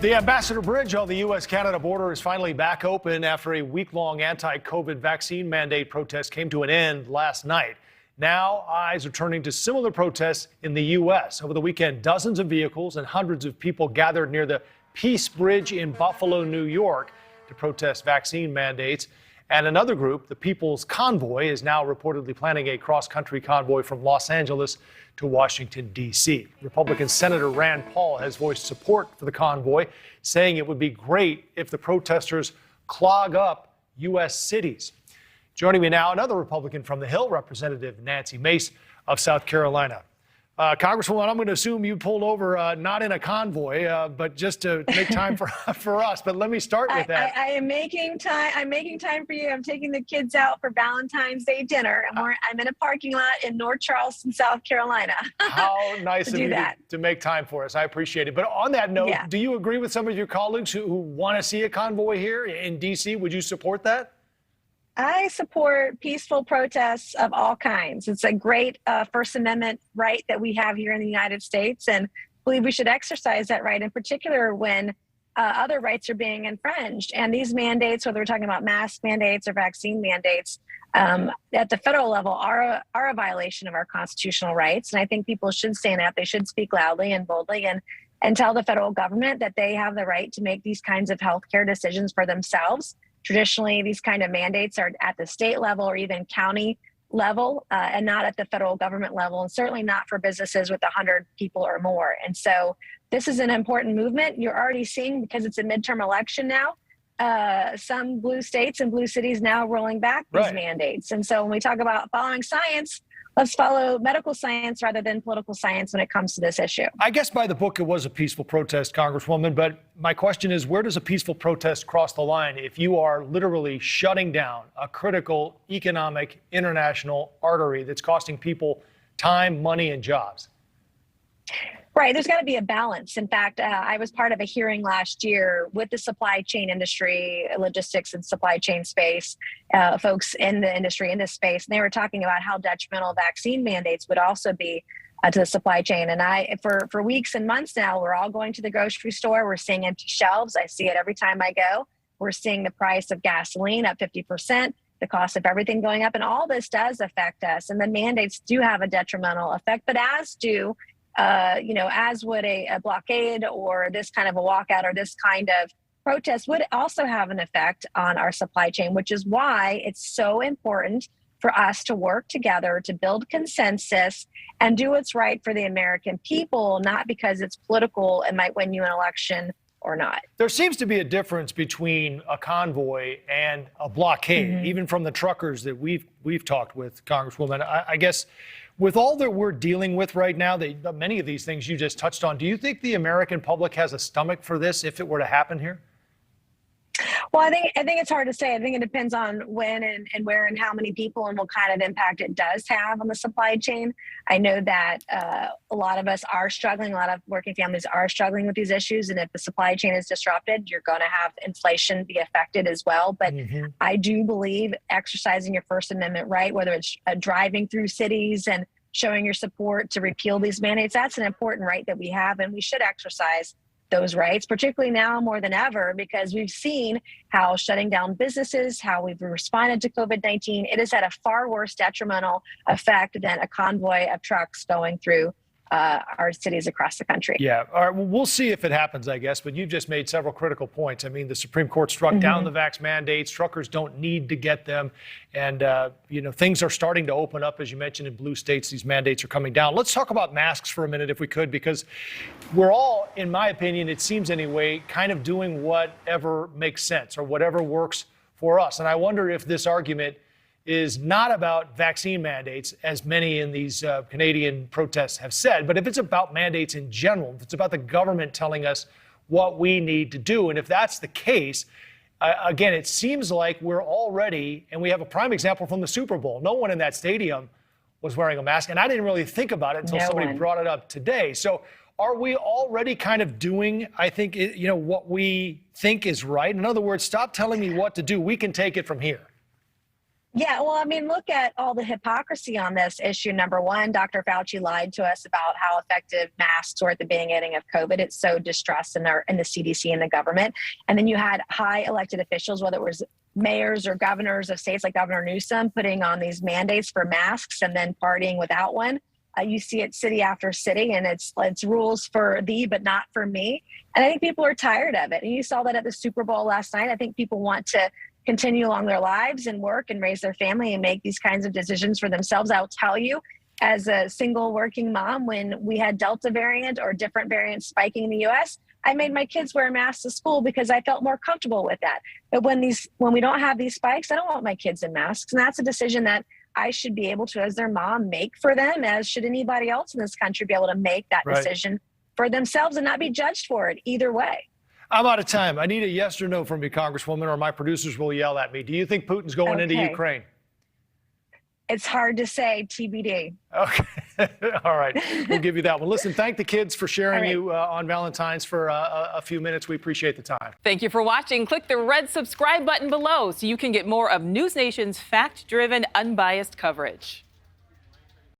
The Ambassador Bridge on the U.S.-Canada border is finally back open after a week-long anti-COVID vaccine mandate protest came to an end last night. Now, eyes are turning to similar protests in the U.S. Over the weekend, dozens of vehicles and hundreds of people gathered near the Peace Bridge in Buffalo, New York, to protest vaccine mandates. And another group, the People's Convoy, is now reportedly planning a cross-country convoy from Los Angeles to Washington, D.C. Republican Senator Rand Paul has voiced support for the convoy, saying it would be great if the protesters clog up U.S. cities. Joining me now, another Republican from the Hill, Representative Nancy Mace of South Carolina. Congresswoman, I'm going to assume you pulled over not in a convoy, but just to make time for us. But let me start with that. I am making time. I'm making time for you. I'm taking the kids out for Valentine's Day dinner. I'm in a parking lot in North Charleston, South Carolina. How nice of you to make time for us. I appreciate it. But on that note, do you agree with some of your colleagues who want to see a convoy here in D.C.? Would you support that? I support peaceful protests of all kinds. It's a great First Amendment right that we have here in the United States, and believe we should exercise that right, in particular when other rights are being infringed. And these mandates, whether we're talking about mask mandates or vaccine mandates, at the federal level are a violation of our constitutional rights. And I think people should stand up. They should speak loudly and boldly and tell the federal government that they have the right to make these kinds of healthcare decisions for themselves. Traditionally, these kind of mandates are at the state level or even county level and not at the federal government level, and certainly not for businesses with 100 people or more. And so this is an important movement. You're already seeing, because it's a midterm election now, some blue states and blue cities now rolling back these mandates. And so when we talk about following science, let's follow medical science rather than political science when it comes to this issue. I guess by the book, it was a peaceful protest, Congresswoman. But my question is, where does a peaceful protest cross the line if you are literally shutting down a critical economic international artery that's costing people time, money, and jobs? Right. There's got to be a balance. In fact, I was part of a hearing last year with the supply chain industry, logistics and supply chain space, folks in the industry in this space. And they were talking about how detrimental vaccine mandates would also be to the supply chain. And for weeks and months now, we're all going to the grocery store. We're seeing empty shelves. I see it every time I go. We're seeing the price of gasoline up 50%. The cost of everything going up. And all this does affect us. And the mandates do have a detrimental effect, but as would a blockade or this kind of a walkout or this kind of protest would also have an effect on our supply chain, which is why it's so important for us to work together to build consensus and do what's right for the American people, not because it's political and might win you an election or not. There seems to be a difference between a convoy and a blockade, even from the truckers that we've talked with, Congresswoman. I guess with all that we're dealing with right now, many of these things you just touched on, do you think the American public has a stomach for this if it were to happen here? Well, I think it's hard to say. I think it depends on when and where and how many people and what kind of impact it does have on the supply chain. I know that a lot of us are struggling. A lot of working families are struggling with these issues. And if the supply chain is disrupted, you're going to have inflation be affected as well. But I do believe exercising your First Amendment right, whether it's driving through cities and showing your support to repeal these mandates, that's an important right that we have, and we should exercise those rights, particularly now more than ever, because we've seen how shutting down businesses, how we've responded to COVID-19, it has had a far worse detrimental effect than a convoy of trucks going through our cities across the country. Yeah. All right. Well, we'll see if it happens, I guess. But you've just made several critical points. I mean, the Supreme Court struck down the vax mandates. Truckers don't need to get them. And, things are starting to open up. As you mentioned, in blue states, these mandates are coming down. Let's talk about masks for a minute, if we could, because we're all, in my opinion, it seems anyway, kind of doing whatever makes sense or whatever works for us. And I wonder if this argument is not about vaccine mandates, as many in these Canadian protests have said, but if it's about mandates in general, if it's about the government telling us what we need to do. And if that's the case, again, it seems like we're already, and we have a prime example from the Super Bowl. No one in that stadium was wearing a mask, and I didn't really think about it until somebody brought it up today. So are we already kind of doing, I think, what we think is right? In other words, stop telling me what to do. We can take it from here. Yeah, well, I mean, look at all the hypocrisy on this issue. Number one, Dr. Fauci lied to us about how effective masks were at the beginning of COVID. It's so distrust in the CDC and the government. And then you had high elected officials, whether it was mayors or governors of states like Governor Newsom, putting on these mandates for masks and then partying without one. You see it city after city, and it's rules for thee, but not for me. And I think people are tired of it. And you saw that at the Super Bowl last night. I think people want to continue along their lives and work and raise their family and make these kinds of decisions for themselves. I'll tell you, as a single working mom, when we had Delta variant or different variants spiking in the US, I made my kids wear masks to school because I felt more comfortable with that. But when we don't have these spikes, I don't want my kids in masks. And that's a decision that I should be able to, as their mom, make for them, as should anybody else in this country be able to make that decision for themselves and not be judged for it either way. I'm out of time. I need a yes or no from you, Congresswoman, or my producers will yell at me. Do you think Putin's going into Ukraine? It's hard to say, TBD. Okay. All right. We'll give you that one. Listen, thank the kids for sharing you on Valentine's for a few minutes. We appreciate the time. Thank you for watching. Click the red subscribe button below so you can get more of NewsNation's fact-driven, unbiased coverage.